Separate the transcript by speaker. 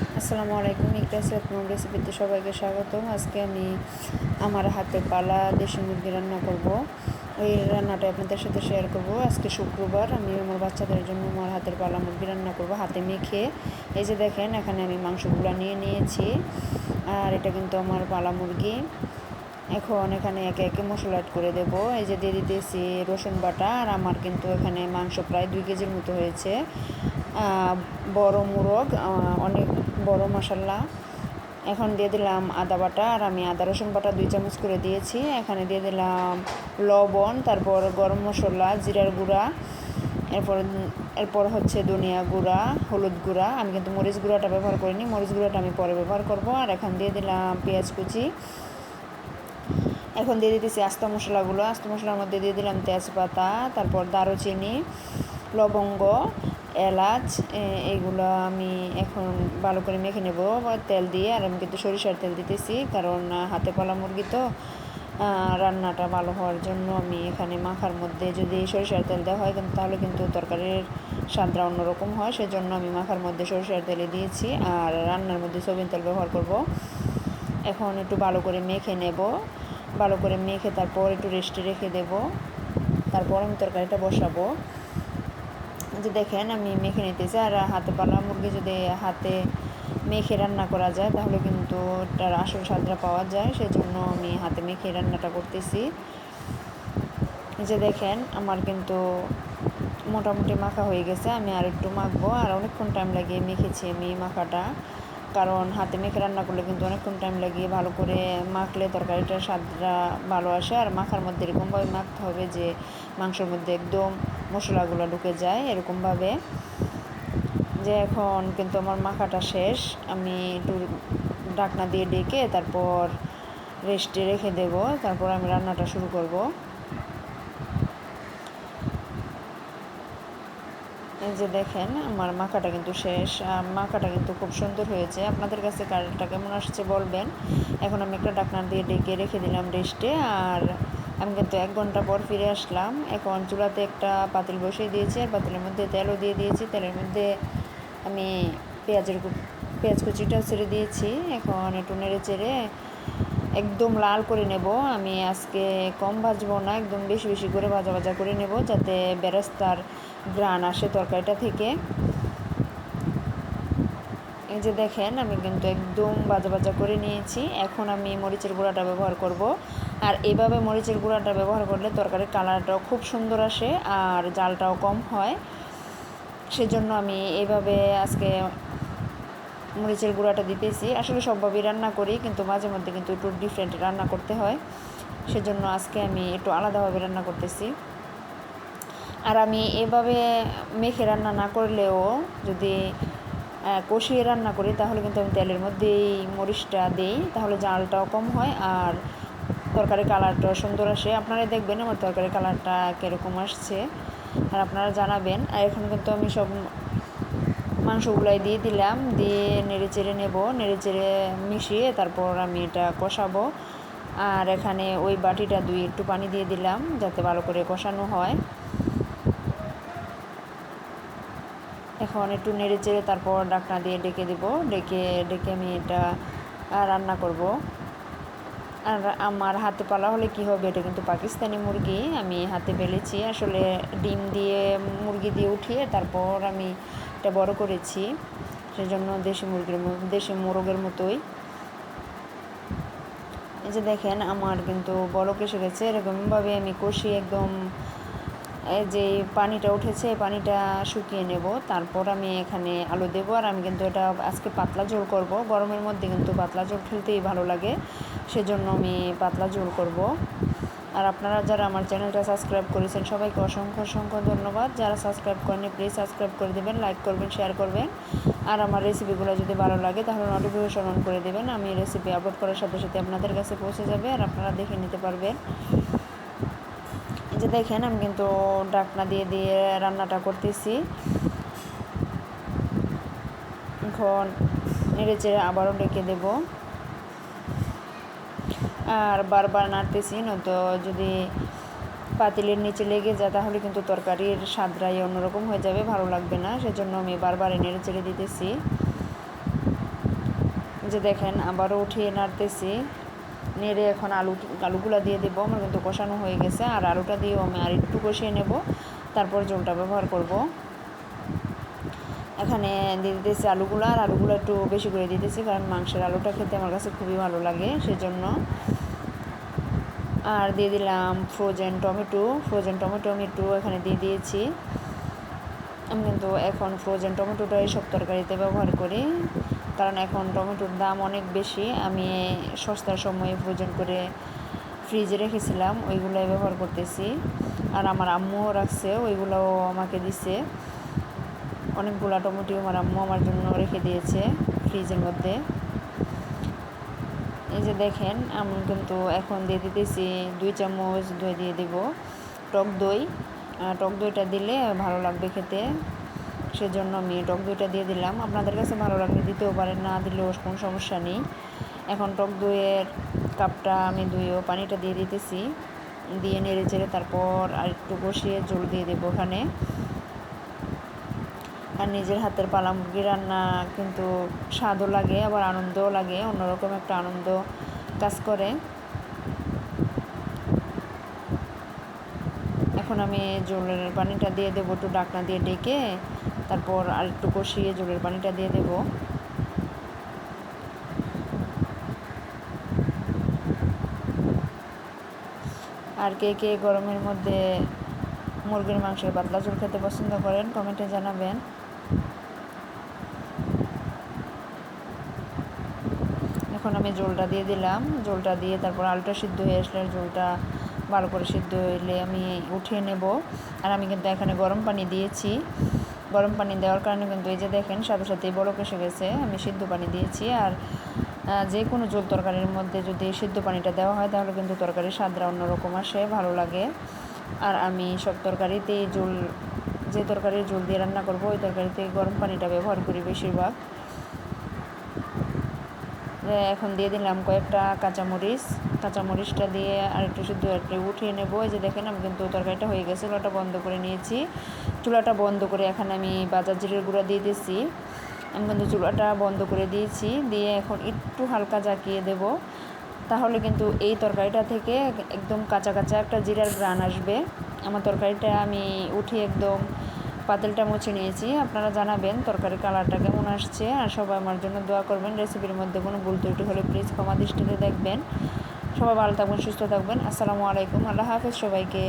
Speaker 1: আসসালামু আলাইকুম। ইকরাস রকম রেসিপিতে সবাইকে স্বাগতম। আজকে আমি আমার হাতে পালা দেশি মুরগি রান্না করব। ওই রান্নাটা আপনাদের সাথে শেয়ার করব। আজকে শুক্রবার, আমি আমার বাচ্চাদের জন্য আমার হাতের পালা মুরগি রান্না করব হাতে মেখে। এই যে দেখেন, এখানে আমি মাংসগুলো নিয়ে নিয়েছি, আর এটা কিন্তু আমার পালা মুরগি। এখন এখানে একে একে মশলা অ্যাড করে দেব। এই যে দিয়ে দিতেছি রসুন বাটা, আর আমার কিন্তু এখানে মাংস প্রায় 2 কেজির মতো হয়েছে। বড় মোরগ, অনেক বড় মশলা। এখন দিয়ে দিলাম আদা বাটা, আর আমি আদা রসুন বাটা 2 চামচ করে দিয়েছি। এখানে দিয়ে দিলাম লবণ, তারপর গরম মশলা, জিরার গুঁড়া, এরপর এরপর হচ্ছে ধনিয়া গুঁড়া, হলুদ গুঁড়া। আমি কিন্তু মরিচ গুঁড়াটা ব্যবহার করিনি, মরিচ গুঁড়াটা আমি পরে ব্যবহার করব। আর এখন দিয়ে দিলাম পেঁয়াজ কুচি। এখন দিয়ে দিতেছি আস্ত মশলাগুলো। আস্ত মশলার মধ্যে দিয়ে দিলাম তেজপাতা, তারপর দারুচিনি, লবঙ্গ, এলাচ। এইগুলো আমি এখন ভালো করে মেখে নেব তেল দিয়ে। আর আমি কিন্তু সরিষার তেল দিতেছি, কারণ হাতে পালা মুরগি তো রান্নাটা ভালো হওয়ার জন্য আমি এখানে মাখার মধ্যে যদি সরিষার তেল দেওয়া হয় তাহলে কিন্তু তরকারির স্বাদটা অন্যরকম হয়। সেজন্য আমি মাখার মধ্যে সরিষার তেলে দিয়েছি, আর রান্নার মধ্যে সয়াবিন তেল ব্যবহার করব। এখন একটু ভালো করে মেখে নেব। ভালো করে মেখে তারপর একটু রেস্টে রেখে দেব। তারপর আমি তরকারিটা বসাবো। যে দেখেন, আমি মেখে নিতেছি। আর হাতে পালা মুরগি যদি হাতে মেখে রান্না করা যায় তাহলে কিন্তু তার আসল স্বাদটা পাওয়া যায়। সেজন্য আমি হাতে মেখে রান্নাটা করতেছি। যে দেখেন, আমার কিন্তু মোটামুটি মাখা হয়ে গেছে। আমি আর একটু মাখবো, আর অনেকক্ষণ টাইম লাগিয়ে মেখেছি আমি মাখাটা, কারণ হাতে মেখে রান্না করলে কিন্তু অনেকক্ষণ টাইম লাগিয়ে ভালো করে মাখলে তরকারিটার স্বাদটা ভালো আসে। আর মাখার মধ্যে এরকমভাবে মাখতে হবে যে মাংসের মধ্যে একদম মশলাগুলো ঢুকে যায় এরকমভাবে। যে এখন কিন্তু আমার মাখাটা শেষ। আমি একটু ঢাকনা দিয়ে ডেকে তারপর রেস্টে রেখে দেব। তারপর আমি রান্নাটা শুরু করব। এই যে দেখেন, আমার মাখাটা কিন্তু শেষ। মাখাটা কিন্তু খুব সুন্দর হয়েছে। আপনাদের কাছে কালারটা কেমন আসছে বলবেন। এখন আমি একটা ঢাকনা দিয়ে ডেকে রেখে দিলাম রেস্টে। আর আমি কিন্তু 1 ঘন্টা পর ফিরে আসলাম। এখন চুলাতে একটা পাতিল বসিয়ে দিয়েছি, আর পাতিলের মধ্যে তেলও দিয়ে দিয়েছি। তেলের মধ্যে আমি পেঁয়াজ কুচিটাও ছেড়ে দিয়েছি। এখন একটু নেড়ে চেড়ে একদম লাল করে নেব। আমি আজকে কম ভাজবো না, একদম বেশি বেশি করে ভাজা ভাজা করে নেব, যাতে বেরেস্তার ঘ্রাণ আসে তরকারিটা থেকে। এই যে দেখেন, আমি কিন্তু একদম ভাজা ভাজা করে নিয়েছি। এখন আমি মরিচের গুঁড়াটা ব্যবহার করব। আর এভাবে মরিচের গুঁড়াটা ব্যবহার করলে তরকারির কালারটাও খুব সুন্দর আসে, আর জালটাও কম হয়। সেজন্য আমি এইভাবে আজকে মরিচের গুঁড়াটা দিতেছি। আসলে সবভাবেই রান্না করি, কিন্তু মাঝে মধ্যে কিন্তু একটু ডিফারেন্ট রান্না করতে হয়। সেজন্য আজকে আমি একটু আলাদাভাবে রান্না করতেছি। আর আমি এভাবে মেখে রান্না না করলেও যদি কষিয়ে রান্না করি তাহলে কিন্তু আমি তেলের মধ্যেই মরিচটা দিই, তাহলে জালটাও কম হয় আর তরকারির কালারটাও সুন্দর আসে। আপনারা দেখবেন আমার তরকারির কালারটা কীরকম আসছে, আর আপনারা জানাবেন। আর এখন কিন্তু আমি সব মাংসগুলাই দিয়ে দিলাম, দিয়ে নেড়ে চেড়ে নেব। নেড়ে চেড়ে মিশিয়ে তারপর আমি এটা কষাবো। আর এখানে ওই বাটিটা ধুয়ে একটু পানি দিয়ে দিলাম যাতে ভালো করে কষানো হয়। এখন একটু নেড়ে চেড়ে তারপর ঢাকনা দিয়ে ডেকে দেব। ডেকে ডেকে আমি এটা রান্না করব। আর আমার হাতে পালা হলে কি হবে, এটা কিন্তু পাকিস্তানি মুরগি আমি হাতে বেলেছি। আসলে ডিম দিয়ে মুরগি দিয়ে উঠিয়ে তারপর আমি এটা বড় করেছি, সেজন্য দেশি মোরগের মতোই। এই যে দেখেন, আমার কিন্তু বড় এসে গেছে। এরকমভাবে আমি কষিয়ে একদম যে পানিটা উঠেছে পানিটা শুকিয়ে নেব। তারপর আমি এখানে আলু দেবো। আর আমি কিন্তু এটা আজকে পাতলা ঝোল করব। গরমের মধ্যে কিন্তু পাতলা ঝোল খেলতেই ভালো লাগে, সেজন্য আমি পাতলা ঝোল করব। আর আপনারা যারা আমার চ্যানেলটা সাবস্ক্রাইব করেছেন সবাইকে অসংখ্য অসংখ্য ধন্যবাদ। যারা সাবস্ক্রাইব করেনি প্লিজ সাবস্ক্রাইব করে দেবেন, লাইক করবেন, শেয়ার করবেন। আর আমার রেসিপিগুলো যদি ভালো লাগে তাহলে নোটিফিকেশন অন করে দেবেন। আমি রেসিপি আপলোড করার সাথে সাথে আপনাদের কাছে পৌঁছে যাবে, আর আপনারা দেখে নিতে পারবেন। যে দেখেন, আমি কিন্তু ঢাকনা দিয়ে দিয়ে রান্নাটা করতেছি। এখন নেড়ে চেড়ে আবারও ডেকে দেব, আর বারবার নাড়তেছি, নয়তো যদি পাতিলের নিচে লেগে যায় তাহলে কিন্তু তরকারির স্বাদটাই অন্যরকম হয়ে যাবে, ভালো লাগবে না। সেজন্য আমি বারবার নেড়ে চেড়ে দিতেছি। যে দেখেন আবারও উঠিয়ে নাড়তেছি, নেড়ে এখন আলুগুলো দিয়ে দেবো। আমার কিন্তু কষানো হয়ে গেছে, আর আলুটা দিয়েও আমি আর একটু কষিয়ে নেব, তারপর ঝোলটা ব্যবহার করব। এখানে দিয়ে দিতেছি আলুগুলো, আর আলুগুলো একটু বেশি করে দিতেছি, কারণ মাংসের আলুটা খেতে আমার কাছে খুবই ভালো লাগে সেজন্য। আর দিয়ে দিলাম ফ্রোজেন টমেটো আমি একটু এখানে দিয়ে দিয়েছি। আমি কিন্তু এখন ফ্রোজেন টমেটোটাই সব তরকারিতে ব্যবহার করি, কারণ এখন টমেটোর দাম অনেক বেশি। আমি সস্তার সময়ে ফ্রোজেন করে ফ্রিজে রেখেছিলাম, ওইগুলোই ব্যবহার করতেছি। আর আমার আম্মুও রাখছে, ওইগুলোও আমাকে দিছে। অনেকগুলো টমেটো আমার আম্মু আমার জন্য রেখে দিয়েছে ফ্রিজের মধ্যে। এই যে দেখেন আমি কিন্তু এখন দিয়ে দিতেছি 2 চামচ দই দিয়ে দেব, টক দই। টক দইটা দিলে ভালো লাগবে খেতে, সেজন্য আমি টক দইটা দিয়ে দিলাম। আপনাদের কাছে ভালো লাগলে দিতেও পারেন, না দিলেও কোনো সমস্যা নেই। এখন টক দইয়ের কাপটা আমি ধুয়েও পানিটা দিয়ে দিতেছি, দিয়ে নেড়ে চেড়ে তারপর আর একটু বসিয়ে ঝোল দিয়ে দেবো ওখানে। আর নিজের হাতের পালা মুরগি রান্না কিন্তু স্বাদও লাগে, আবার আনন্দও লাগে, অন্যরকম একটা আনন্দ কাজ করে। এখন আমি ঝোলের পানিটা দিয়ে দেবো, একটু ঢাকনা দিয়ে ডেকে, তারপর আর একটু কষিয়ে ঝোলের পানিটা দিয়ে দেবো। আর কে কে গরমের মধ্যে মুরগির মাংসের পাতলা ঝোল খেতে পছন্দ করেন কমেন্টে জানাবেন। এখন আমি ঝোলটা দিয়ে দিলাম, ঝোলটা দিয়ে তারপর আলুটা সিদ্ধ হয়ে আসলে, ঝোলটা ভালো করে সিদ্ধ হইলে আমি উঠিয়ে নেব। আর আমি কিন্তু এখানে গরম পানি দিয়েছি, গরম পানি দেওয়ার কারণে কিন্তু এই যে দেখেন সাথে সাথেই বলক এসে গেছে। আমি সিদ্ধ পানি দিয়েছি। আর যে কোনো ঝোল তরকারির মধ্যে যদি সিদ্ধ পানিটা দেওয়া হয় তাহলে কিন্তু তরকারির স্বাদটা অন্যরকম আসে, ভালো লাগে। আর আমি সব তরকারিতেই যে তরকারির ঝোল দিয়ে রান্না করব ওই তরকারিতে গরম পানিটা ব্যবহার করি বেশিরভাগ। এখন দিয়ে দিলাম কয়েকটা কাঁচামরিচটা দিয়ে আর একটু সিদ্ধ একটু উঠিয়ে নেব। এই যে দেখেন আমি কিন্তু তরকারিটা হয়ে গেছে, চুলাটা বন্ধ করে নিয়েছি। চুলাটা বন্ধ করে এখানে আমি বাজার জিরের গুঁড়া দিয়ে দিয়েছি। আমি কিন্তু চুলাটা বন্ধ করে দিয়েছি, দিয়ে এখন একটু হালকা জাকিয়ে দেব, তাহলে কিন্তু এই তরকারিটা থেকে একদম কাঁচা কাঁচা একটা জিরার ঘ্রাণ আসবে। আমার তরকারিটা আমি উঠিয়ে একদম পাতিলটা মুছে নিয়েছি। আপনারা জানাবেন তরকারির কালারটা কেমন আসছে, আর সবাই আমার জন্য দোয়া করবেন। রেসিপির মধ্যে কোনো ভুল ত্রুটি হলে প্লিজ ক্ষমা দৃষ্টিতে দেখবেন। সবাই ভালো থাকবেন, সুস্থ থাকবেন। আসসালামু আলাইকুম, আল্লাহ হাফেজ সবাইকে।